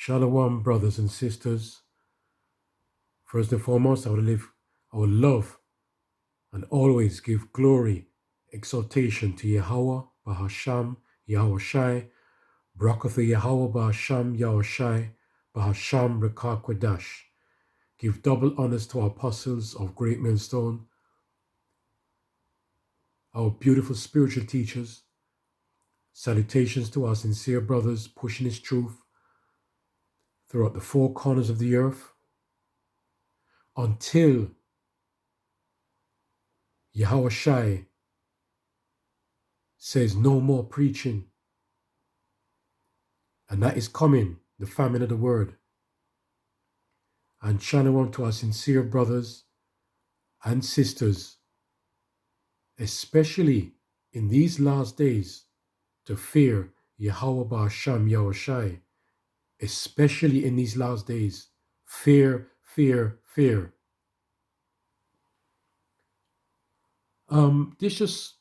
Shalom, brothers and sisters. First and foremost, I would love and always give glory, exaltation to Yahawah, Bahasham, Yahweh Shai, Barakatha Yahawah, Bahasham, Yahweh Shai, Bahasham, Rekah Kodash. Give double honors to our apostles of Great Millstone, our beautiful spiritual teachers. Salutations to our sincere brothers pushing His truth throughout the four corners of the earth until Yahweh Shai says no more preaching. And that is coming, the famine of the word. And shalom to our sincere brothers and sisters, especially in these last days, to fear Yahawah Ba'asham Yahweh Shai. Especially in these last days. Fear, fear, fear. This just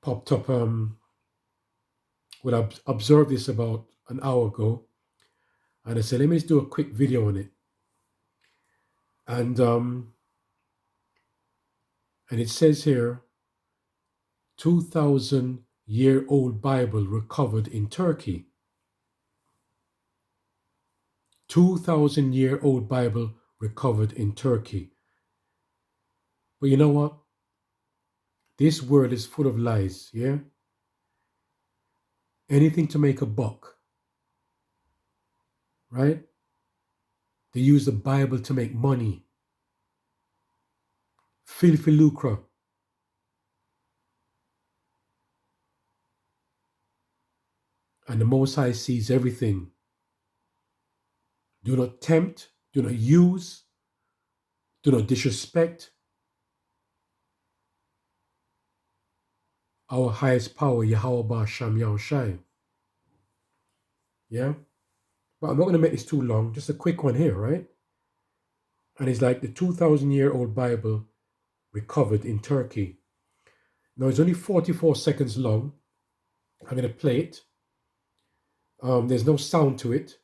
popped up. I observed this about an hour ago, and I said, let me just do a quick video on it. And it says here, 2,000-year-old Bible recovered in Turkey. 2,000-year-old Bible recovered in Turkey. But you know what? This world is full of lies, yeah? Anything to make a buck, right? They use the Bible to make money. Filthy lucre. And the Most High sees everything. Do not tempt, do not use, do not disrespect our highest power, Yahawah Ba'asham Yahweh Shai. Yeah? But I'm not going to make this too long, just a quick one here, right? And it's like the 2,000-year-old Bible recovered in Turkey. Now it's only 44 seconds long. I'm going to play it. There's no sound to it.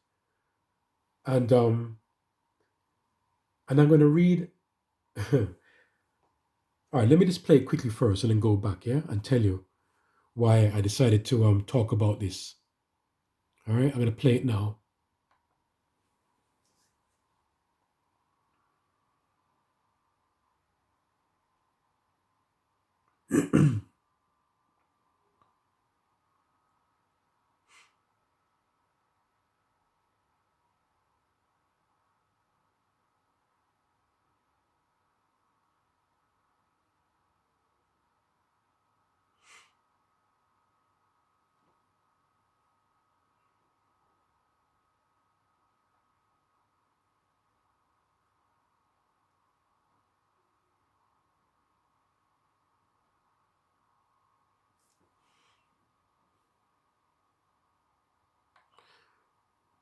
And I'm going to read. All right, let me just play it quickly first and then go back, yeah, and tell you why I decided to talk about this. All right, I'm going to play it now.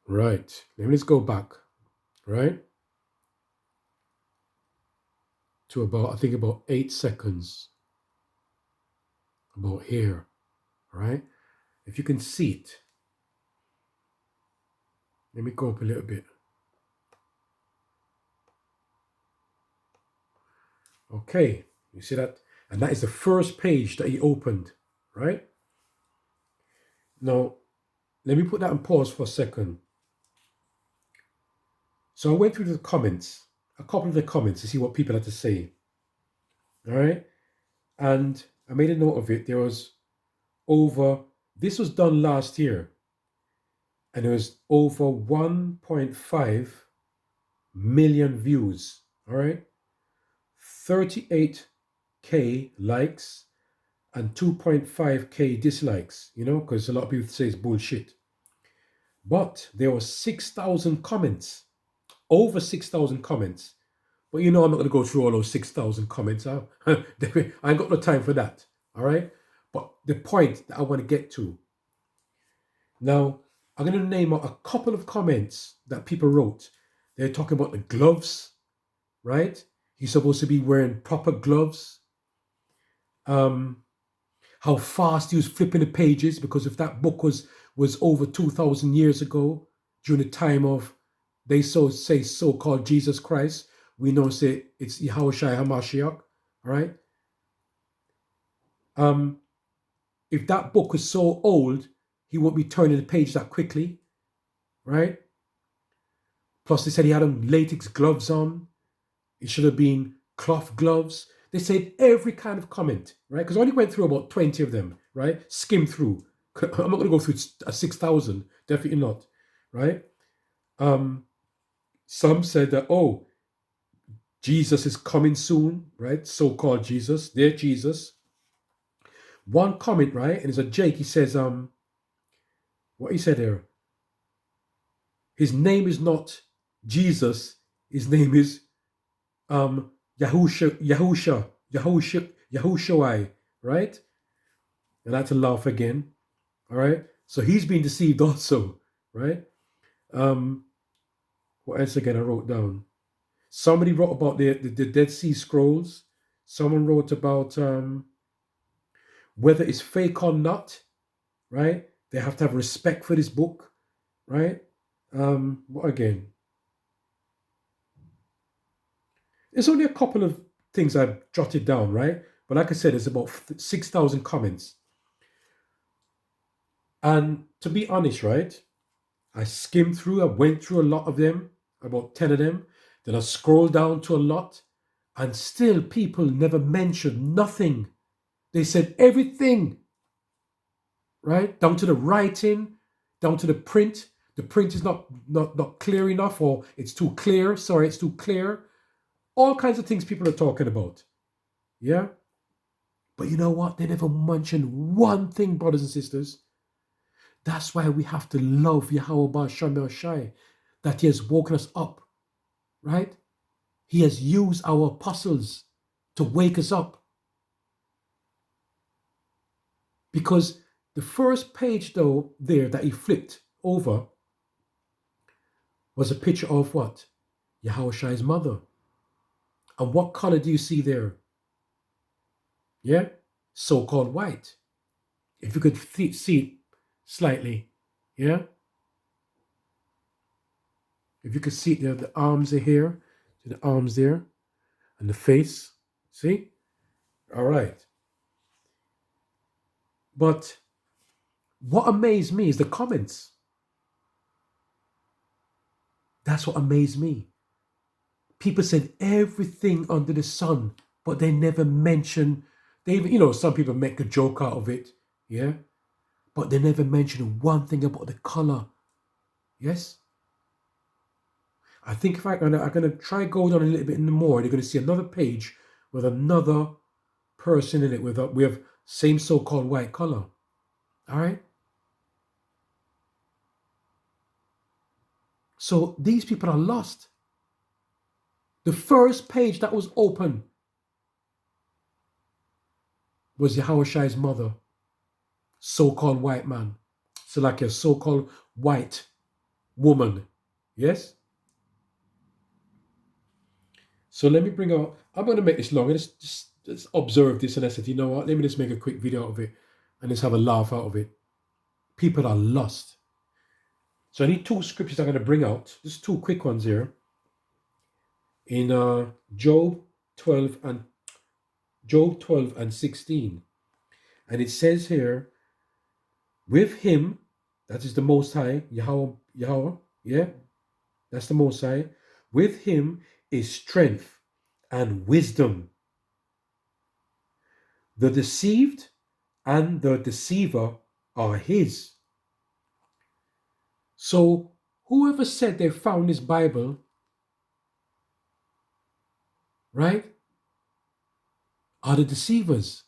Right, let me just go back, right, to about 8 seconds, about here, right? If you can see it, let me go up a little bit. Okay, you see that? And that is the first page that he opened, right? Now, let me put that on pause for a second. So I went through the comments, a couple of the comments to see what people had to say. All right. And I made a note of it. There was this was done last year, and there was over 1.5 million views. All right. 38K likes and 2.5K dislikes, because a lot of people say it's bullshit. But there were 6,000 comments. Over 6,000 comments. But I'm not going to go through all those 6,000 comments. I ain't got no time for that. All right? But the point that I want to get to. Now, I'm going to name out a couple of comments that people wrote. They're talking about the gloves, right? He's supposed to be wearing proper gloves. How fast he was flipping the pages, because if that book was was over 2,000 years ago during the time of, they say so-called Jesus Christ. We know say it's Yahawah HaMashiach, all right? If that book was so old, he wouldn't be turning the page that quickly, right? Plus, they said he had latex gloves on. It should have been cloth gloves. They said every kind of comment, right? Because I only went through about 20 of them, right? Skim through. I'm not going to go through 6,000, definitely not, right? Some said that, oh, Jesus is coming soon, right? So-called Jesus, their Jesus. One comment, right? And it's a Jake. He says, what he said there. His name is not Jesus. His name is Yahushua, right? And I had to laugh again. All right. So he's been deceived also, right? What else again I wrote down? Somebody wrote about the Dead Sea Scrolls. Someone wrote about whether it's fake or not, right? They have to have respect for this book, right? What again? There's only a couple of things I've jotted down, right? But like I said, there's about 6,000 comments. And to be honest, right, I skimmed through, I went through a lot of them, about 10 of them. Then I scrolled down to a lot, and still people never mentioned nothing. They said everything, right? Down to the writing, down to the print. The print is not clear enough, or it's too clear. Sorry, it's too clear. All kinds of things people are talking about. Yeah? But you know what? They never mentioned one thing, brothers and sisters. That's why we have to love Yahawah Shem Shai, that he has woken us up, right? He has used our apostles to wake us up. Because the first page, though, there that he flipped over was a picture of what? Yahawah Shai's mother. And what color do you see there? Yeah? So-called white. If you could see it slightly. Yeah? If you could see it there, the arms are here. The arms there. And the face. See? All right. But what amazed me is the comments. That's what amazed me. People said everything under the sun, but they never mentioned, they even, some people make a joke out of it, yeah? But they never mentioned one thing about the color, yes? I think if I'm gonna try go down a little bit more, they're gonna see another page with another person in it with same so-called white color, all right? So these people are lost. The first page that was open was Yahawah Shai's mother, so-called white man. So like a so-called white woman. Yes? So let me bring out, I'm going to make this long. Just observe this and I said, you know what? Let me just make a quick video out of it and just have a laugh out of it. People are lost. So I need two scriptures I'm going to bring out. Just two quick ones here. In Job 12 and 16. And it says here, with him, that is the Most High, Yahawah, yeah, that's the Most High. With him is strength and wisdom. The deceived and the deceiver are his. So whoever said they found this Bible, right, are the deceivers.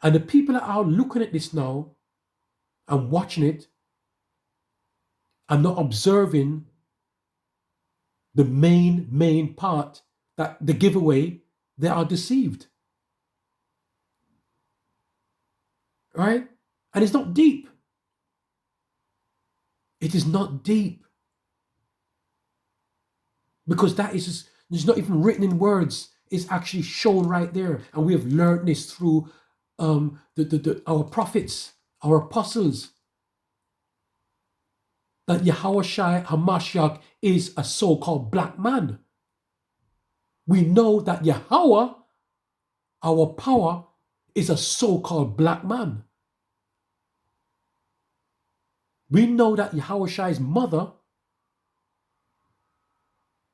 And the people that are looking at this now and watching it and not observing the main part, that the giveaway, they are deceived. Right? And it's not deep. It is not deep. Because that is just, it's not even written in words. It's actually shown right there. And we have learned this through our prophets our apostles, that Yahawah HaMashiach is a so-called black man. We know that Yahawah, our power, is a so-called black man. We know that Yahawah Shai's mother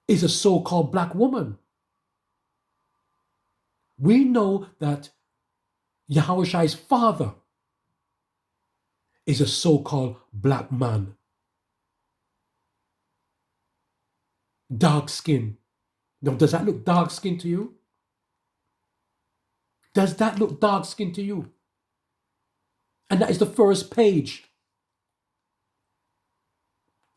is a so-called black woman. We know that Yahawah Shai's father is a so-called black man. Dark skin. Now, does that look dark skin to you? Does that look dark skin to you? And that is the first page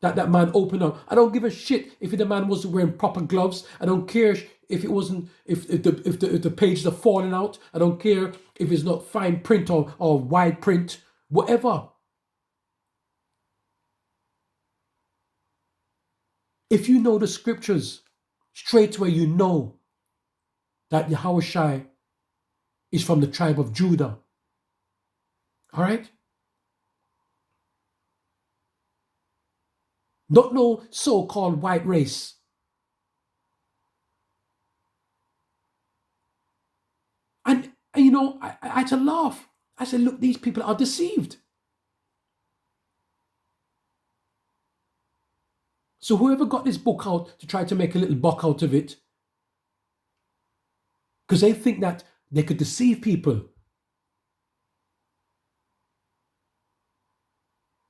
that man opened up. I don't give a shit if the man wasn't wearing proper gloves. I don't care if it wasn't, if the pages are falling out. I don't care if it's not fine print or wide print, whatever. If you know the scriptures, straight away you know that Yahawah Shai is from the tribe of Judah. All right? Not no so-called white race. And you know, I had to laugh. I said, look, these people are deceived. So whoever got this book out to try to make a little buck out of it, because they think that they could deceive people,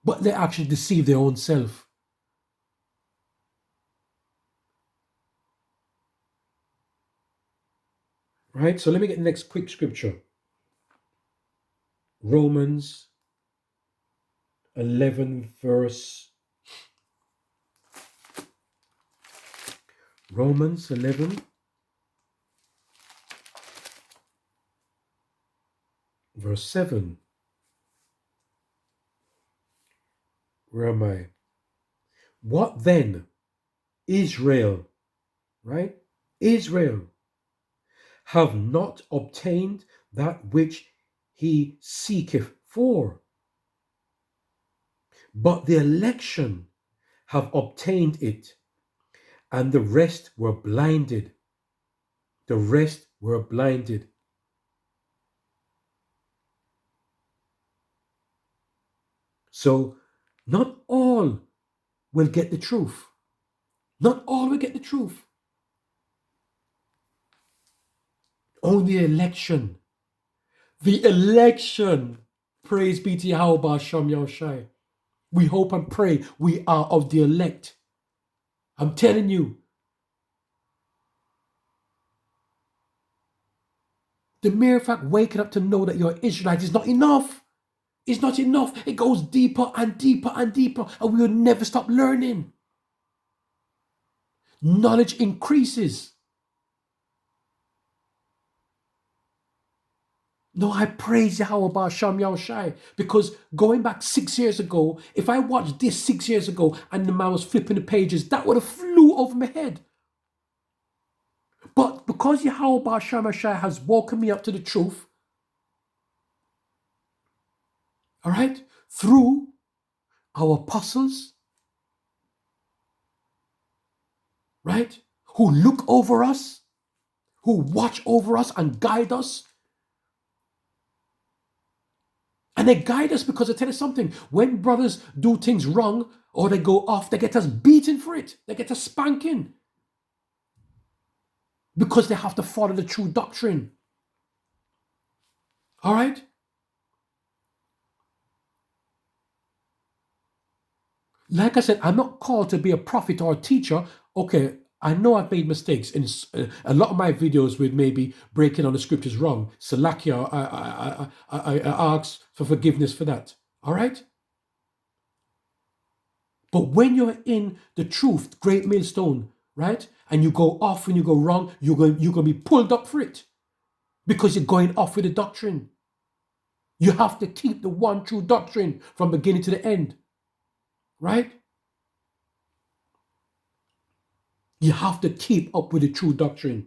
but they actually deceive their own self. Right? So let me get the next quick scripture. Romans 11 verse... Romans 11 verse 7. Where am I? What then? Israel, right? Israel have not obtained that which he seeketh for, but the election have obtained it, and the rest were blinded. The rest were blinded. So not all will get the truth. Not all will get the truth. Only election. The election. Praise be to Yahawah Shem Yahushai. We hope and pray we are of the elect. I'm telling you. The mere fact waking up to know that you're Israelite is not enough. It's not enough. It goes deeper and deeper and deeper, and we will never stop learning. Knowledge increases. No, I praise Yahawah Shem Yahushai, because going back 6 years ago, if I watched this 6 years ago and the man was flipping the pages, that would have flew over my head. But because Yahawah Shem Yahushai has woken me up to the truth, all right, through our apostles, right, who look over us, who watch over us and guide us. And they guide us because I tell you something, when brothers do things wrong or they go off, they get us beaten for it. They get us spanking. Because they have to follow the true doctrine. All right? Like I said, I'm not called to be a prophet or a teacher. Okay, I know I've made mistakes in a lot of my videos with maybe breaking on the scriptures wrong. Salakia, I ask for forgiveness for that. All right? But when you're in the truth, great millstone, right? And you go off and you go wrong, you're going to be pulled up for it because you're going off with the doctrine. You have to keep the one true doctrine from beginning to the end, right? You have to keep up with the true doctrine.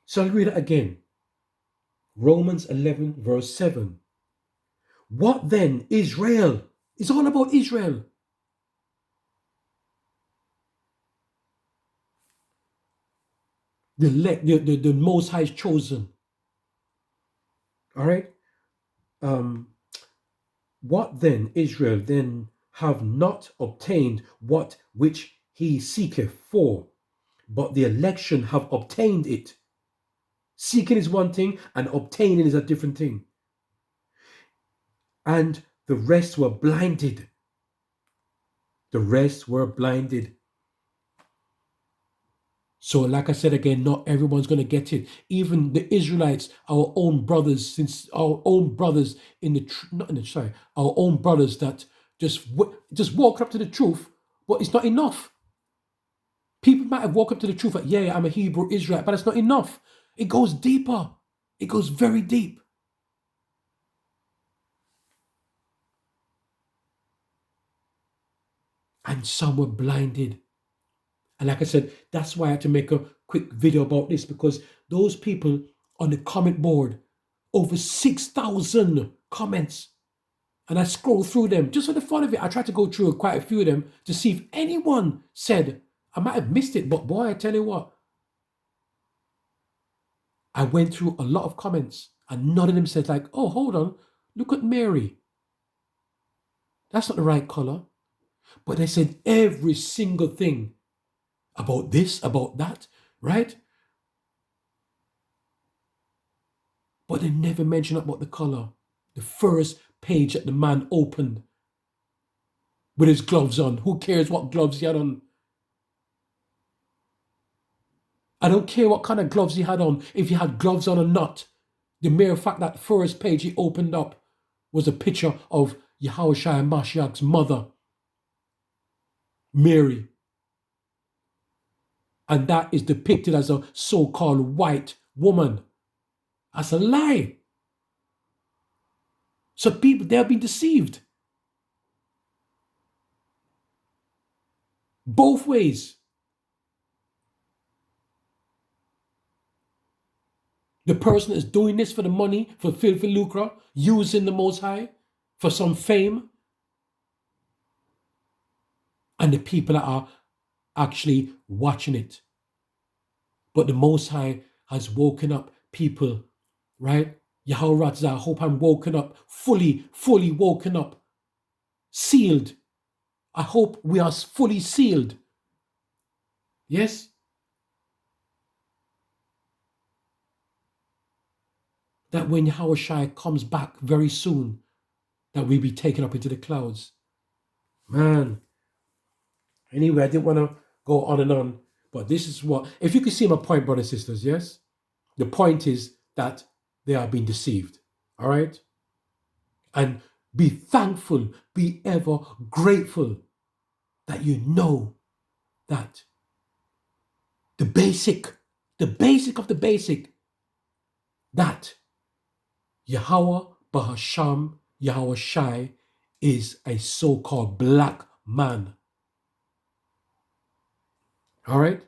So I'll read it again. Romans 11, verse 7. What then? Israel. It's all about Israel. The Most High is chosen. All right. What then? Israel then have not obtained what which he seeketh for, but the election have obtained it. Seeking is one thing, and obtaining is a different thing. And the rest were blinded. The rest were blinded. So, like I said again, not everyone's going to get it. Even the Israelites, our own brothers, since our own brothers in the not in the sorry, our own brothers that just walk up to the truth, but it's not enough. People might have walked up to the truth like, yeah, I'm a Hebrew Israelite, but it's not enough. It goes deeper. It goes very deep. And some were blinded. And like I said, that's why I had to make a quick video about this, because those people on the comment board, over 6,000 comments. And I scrolled through them just for the fun of it. I tried to go through quite a few of them to see if anyone said, I might have missed it, but boy, I tell you what, I went through a lot of comments and none of them said like, oh, hold on, look at Mary. That's not the right color. But they said every single thing about this, about that, right? But they never mentioned about the color. The first page that the man opened with his gloves on. Who cares what gloves he had on? I don't care what kind of gloves he had on, if he had gloves on or not. The mere fact that first page he opened up was a picture of Yahawah and Mashiach's mother, Mary. And that is depicted as a so-called white woman. That's a lie. So people, they have been deceived. Both ways. The person is doing this for the money, for filthy lucre, using the Most High for some fame. And the people that are actually watching it. But the Most High has woken up people, right? Yahawah, I hope I'm woken up, fully woken up, sealed. I hope we are fully sealed. Yes? That when Yahawah comes back very soon, that we be taken up into the clouds. Man. Anyway, I didn't want to go on and on, but this is what, if you can see my point, brothers and sisters, yes? The point is that they are being deceived, all right? And be thankful, be ever grateful that you know that the basic of the basic, that Yahawah Bahasham, Yahweh Shai, is a so-called black man. All right?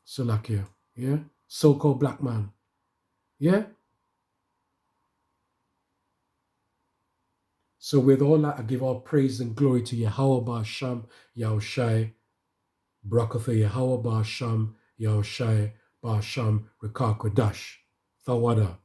Salakia, yeah? So-called black man. Yeah? So with all that, I give all praise and glory to Yahawah Bahasham, Yahweh Shai, Barakatha Yahawah Bahasham, Yahweh Shai, Bahasham, Rikah Kodash, Thawada.